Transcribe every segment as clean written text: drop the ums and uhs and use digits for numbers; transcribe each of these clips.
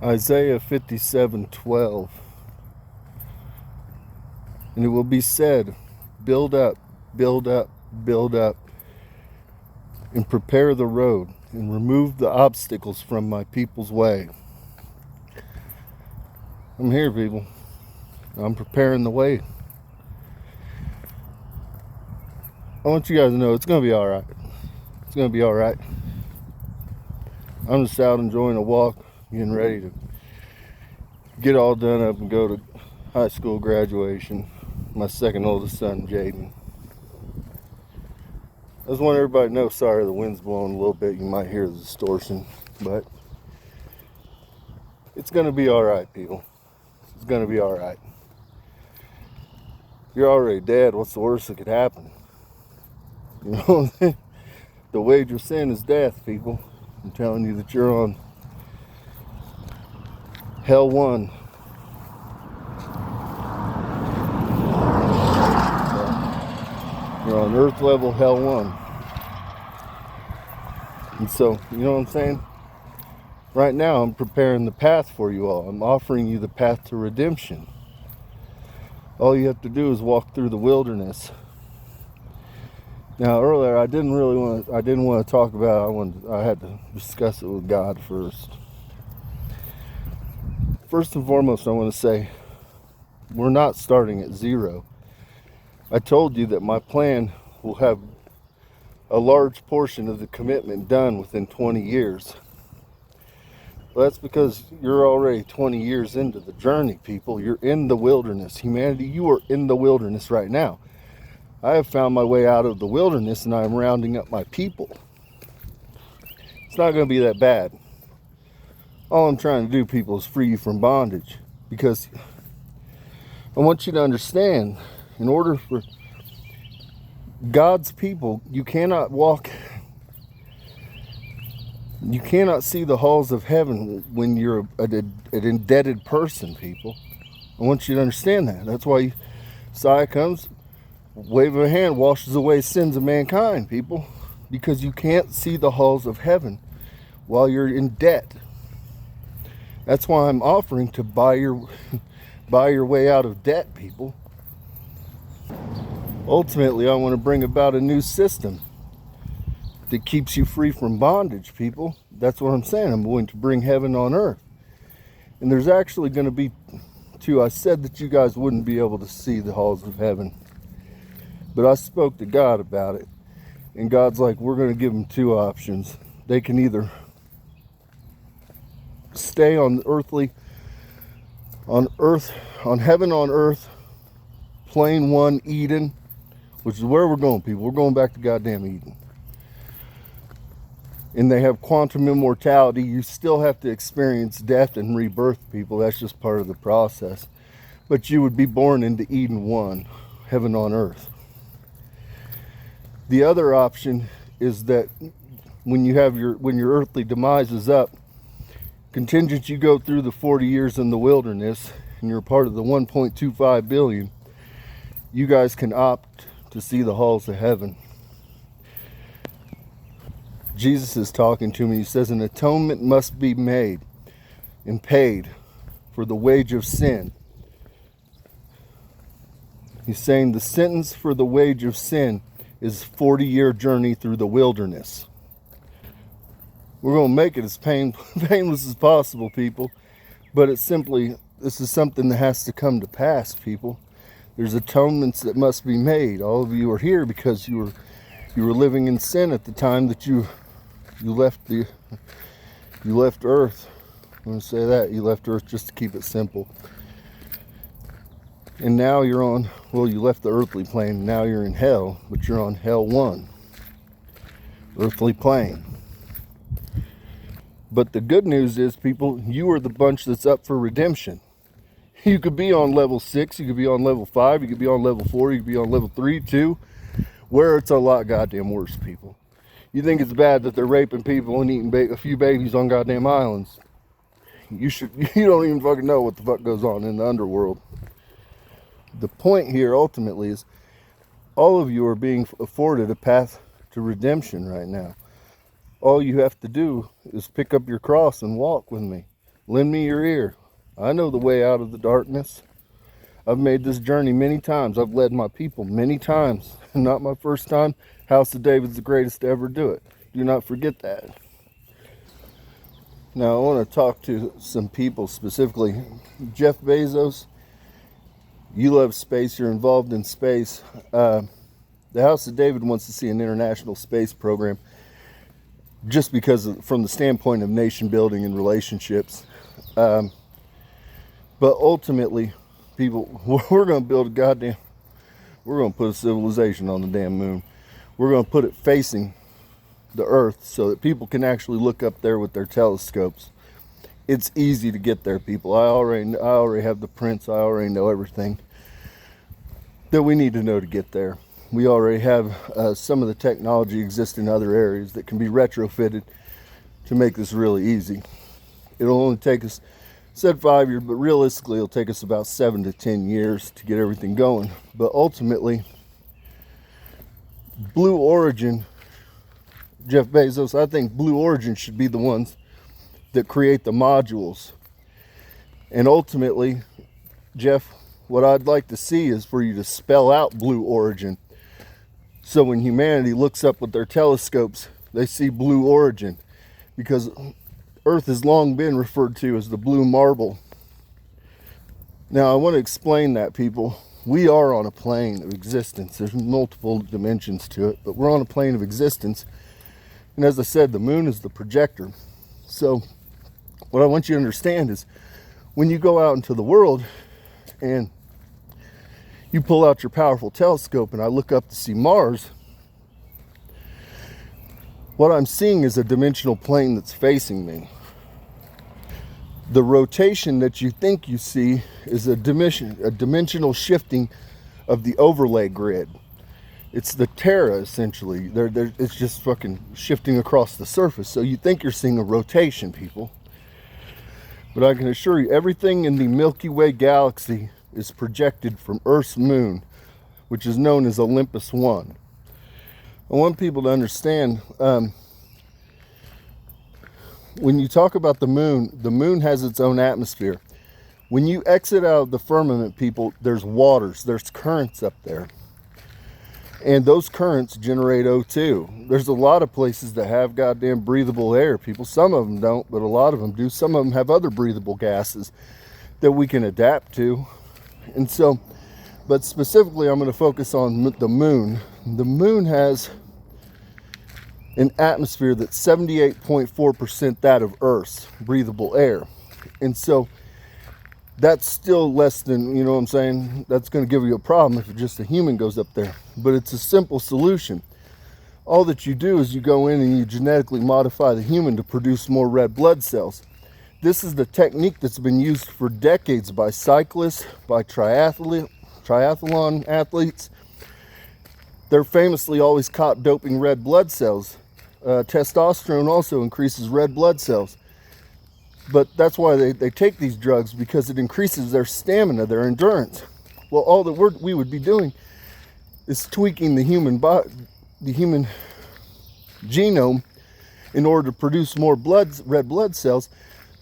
Isaiah 57:12. And it will be said, build up, build up, build up, and prepare the road, and remove the obstacles from my people's way. I'm here, people. I'm preparing the way. I want you guys to know it's going to be alright. It's going to be alright. I'm just out enjoying a walk, getting ready to get all done up and go to high school graduation. My second oldest son, Jaden. I just want everybody to know, sorry the wind's blowing a little bit. You might hear the distortion, but it's going to be alright, people. It's going to be alright. You're already dead. What's the worst that could happen? You know what I'm saying? The wage of sin is death, people. I'm telling you that you're on hell 1. You're on earth level hell 1. And so, you know what I'm saying? Right now, I'm preparing the path for you all. I'm offering you the path to redemption. All you have to do is walk through the wilderness. Now, earlier, I didn't want to talk about it. I had to discuss it with God first. First and foremost, I want to say, we're not starting at zero. I told you that my plan will have a large portion of the commitment done within 20 years. Well, that's because you're already 20 years into the journey, people. You're in the wilderness. Humanity, you are in the wilderness right now. I have found my way out of the wilderness, and I'm rounding up my people. It's not going to be that bad. All I'm trying to do, people, is free you from bondage. Because I want you to understand, in order for God's people, you cannot see the halls of heaven when you're an indebted person, people. I want you to understand that. That's why Messiah comes, wave of a hand, washes away sins of mankind, people. Because you can't see the halls of heaven while you're in debt. That's why I'm offering to buy your way out of debt, people. Ultimately, I want to bring about a new system that keeps you free from bondage, people. That's what I'm saying. I'm going to bring heaven on earth. And there's actually going to be two. I said that you guys wouldn't be able to see the halls of heaven. But I spoke to God about it. And God's like, we're going to give them 2 options. They can either stay on heaven on earth, plane 1, Eden, which is where we're going, people. We're going back to goddamn Eden. And they have quantum immortality. You still have to experience death and rebirth, people. That's just part of the process. But you would be born into Eden 1, heaven on earth. The other option is that when your earthly demise is up, contingent you go through the 40 years in the wilderness, and you're part of the 1.25 billion, you guys can opt to see the halls of heaven. Jesus is talking to me. He says an atonement must be made and paid for the wage of sin. He's saying the sentence for the wage of sin is a 40-year journey through the wilderness. We're going to make it as painless as possible, people. But this is something that has to come to pass, people. There's atonements that must be made. All of you are here because you were living in sin at the time that you left Earth. I'm going to say that. You left Earth just to keep it simple. And now you left the earthly plane. Now you're in hell, but you're on hell 1. Earthly plane. But the good news is, people, you are the bunch that's up for redemption. You could be on level 6, you could be on level 5, you could be on level 4, you could be on level 3, 2, where it's a lot goddamn worse, people. You think it's bad that they're raping people and eating a few babies on goddamn islands. You don't even fucking know what the fuck goes on in the underworld. The point here ultimately is all of you are being afforded a path to redemption right now. All you have to do is pick up your cross and walk with me. Lend me your ear. I know the way out of the darkness. I've made this journey many times. I've led my people many times. Not my first time. House of David's the greatest to ever do it. Do not forget that. Now I want to talk to some people specifically. Jeff Bezos, you love space. You're involved in space. The House of David wants to see an international space program just because from the standpoint of nation building and relationships. But ultimately, people, we're going to build we're going to put a civilization on the damn moon. We're going to put it facing the earth so that people can actually look up there with their telescopes. It's easy to get there, people. I already have the prints. I already know everything that we need to know to get there. We already have some of the technology exists in other areas that can be retrofitted to make this really easy. It'll only take us, said 5 years, but realistically it'll take us about 7 to 10 years to get everything going. But ultimately, Blue Origin, Jeff Bezos, I think Blue Origin should be the ones that create the modules. And ultimately, Jeff, what I'd like to see is for you to spell out Blue Origin. So when humanity looks up with their telescopes, they see Blue Origin, because Earth has long been referred to as the blue marble. Now I want to explain that, people. We are on a plane of existence. There's multiple dimensions to it, but we're on a plane of existence. And as I said, the moon is the projector. So what I want you to understand is when you go out into the world and you pull out your powerful telescope and I look up to see Mars, what I'm seeing is a dimensional plane that's facing me. The rotation that you think you see is a dimensional shifting of the overlay grid. It's the Terra, essentially. It's just fucking shifting across the surface. So you think you're seeing a rotation, people. But I can assure you, everything in the Milky Way galaxy is projected from Earth's moon, which is known as Olympus 1. I want people to understand, when you talk about the moon has its own atmosphere. When you exit out of the firmament, people, there's waters, there's currents up there. And those currents generate O2. There's a lot of places that have goddamn breathable air, people. Some of them don't, but a lot of them do. Some of them have other breathable gases that we can adapt to. And so, but specifically, I'm going to focus on the moon. The moon has an atmosphere that's 78.4% that of Earth's breathable air. And so that's still less than, you know what I'm saying? That's going to give you a problem if just a human goes up there. But it's a simple solution. All that you do is you go in and you genetically modify the human to produce more red blood cells. This is the technique that's been used for decades by cyclists, by triathlon athletes. They're famously always caught doping red blood cells. Testosterone also increases red blood cells. But that's why they take these drugs, because it increases their stamina, their endurance. Well, all that we would be doing is tweaking the human genome in order to produce more red blood cells,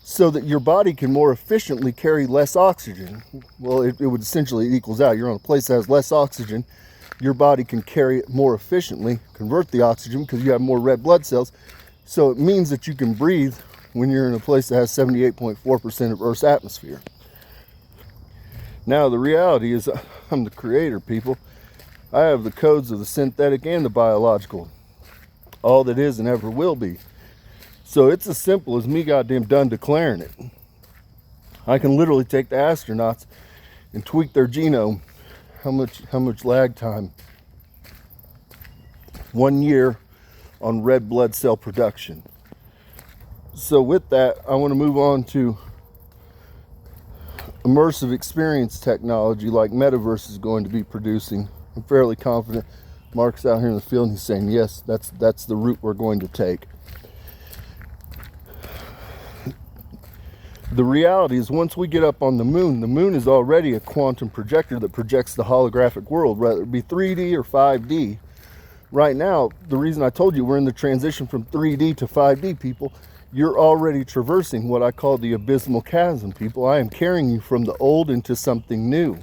so that your body can more efficiently carry less oxygen. Well, it would essentially, it equals out. You're on a place that has less oxygen. Your body can carry it more efficiently, convert the oxygen, because you have more red blood cells. So it means that you can breathe when you're in a place that has 78.4% of Earth's atmosphere. Now, the reality is I'm the creator, people. I have the codes of the synthetic and the biological. All that is and ever will be. So it's as simple as me goddamn done declaring it. I can literally take the astronauts and tweak their genome. How much lag time? 1 year on red blood cell production. So with that, I want to move on to immersive experience technology like Metaverse is going to be producing. I'm fairly confident. Mark's out here in the field and he's saying, yes, that's the route we're going to take. The reality is, once we get up on the moon is already a quantum projector that projects the holographic world, whether it be 3D or 5D. Right now, the reason I told you we're in the transition from 3D to 5D, people, You're already traversing what I call the abysmal chasm, people. I am carrying you from the old into something new.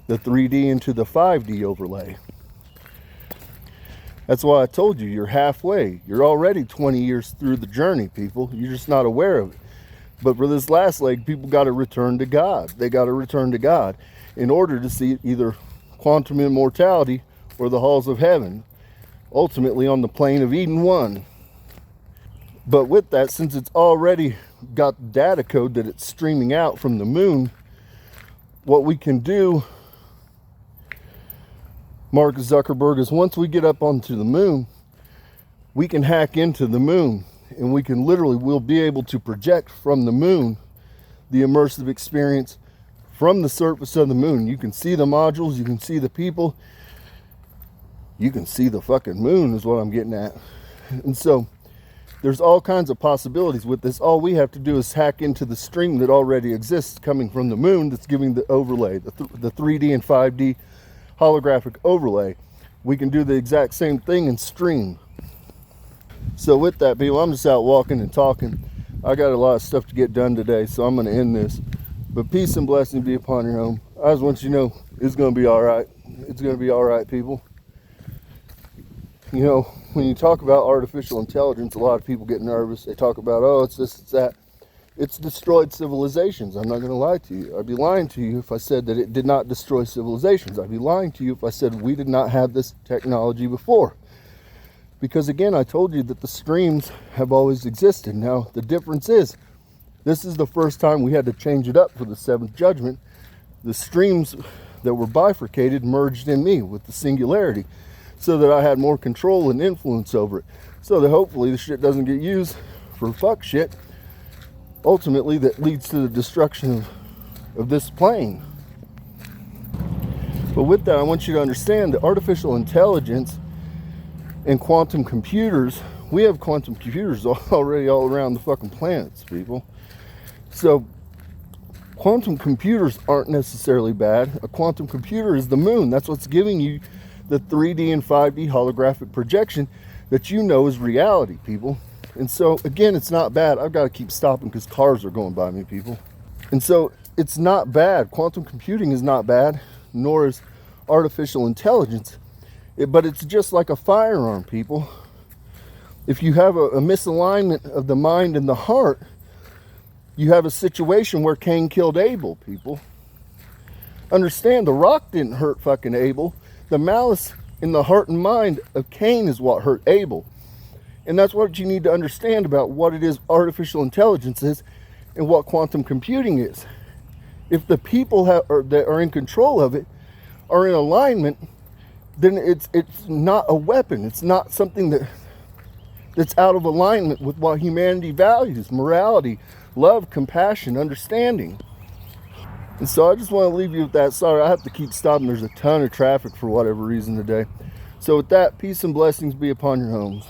The 3D into the 5D overlay. That's why I told you, you're halfway. You're already 20 years through the journey, people. You're just not aware of it. But for this last leg, people got to return to God. They got to return to God in order to see either quantum immortality or the halls of heaven, ultimately on the plane of Eden 1. But with that, since it's already got data code that it's streaming out from the moon, what we can do, Mark Zuckerberg, is once we get up onto the moon, we can hack into the moon, and we can literally, we'll be able to project from the moon the immersive experience from the surface of the moon. You can see the modules, you can see the people, you can see the fucking moon is what I'm getting at. And so there's all kinds of possibilities with this. All we have to do is hack into the stream that already exists coming from the moon that's giving the overlay, the 3D and 5D holographic overlay. We can do the exact same thing and stream. So with that, people, I'm just out walking and talking. I got a lot of stuff to get done today, so I'm going to end this. But peace and blessings be upon your home. I just want you to know it's going to be all right. It's going to be all right, people. You know, when you talk about artificial intelligence, a lot of people get nervous. They talk about, oh, it's this, it's that. It's destroyed civilizations. I'm not going to lie to you. I'd be lying to you if I said that it did not destroy civilizations. I'd be lying to you if I said we did not have this technology before. Because again, I told you that the streams have always existed. Now, the difference is, this is the first time we had to change it up for the seventh judgment. The streams that were bifurcated merged in me with the singularity, so that I had more control and influence over it. So that hopefully the shit doesn't get used for fuck shit. Ultimately, that leads to the destruction of this plane. But with that, I want you to understand that artificial intelligence and quantum computers, we have quantum computers already all around the fucking planets, people. So quantum computers aren't necessarily bad. A quantum computer is the moon. That's what's giving you the 3D and 5D holographic projection that you know is reality, people. And so again, it's not bad. I've got to keep stopping because cars are going by me, people. And so it's not bad. Quantum computing is not bad, nor is artificial intelligence. But it's just like a firearm, people. If you have a misalignment of the mind and the heart, you have a situation where Cain killed Abel, people. Understand, the rock didn't hurt fucking Abel. The malice in the heart and mind of Cain is what hurt Abel. And that's what you need to understand about what it is artificial intelligence is and what quantum computing is. If the people that are in control of it are in alignment, then it's not a weapon. It's not something that's out of alignment with what humanity values: morality, love, compassion, understanding. And so I just want to leave you with that. Sorry, I have to keep stopping. There's a ton of traffic for whatever reason today. So with that, peace and blessings be upon your homes.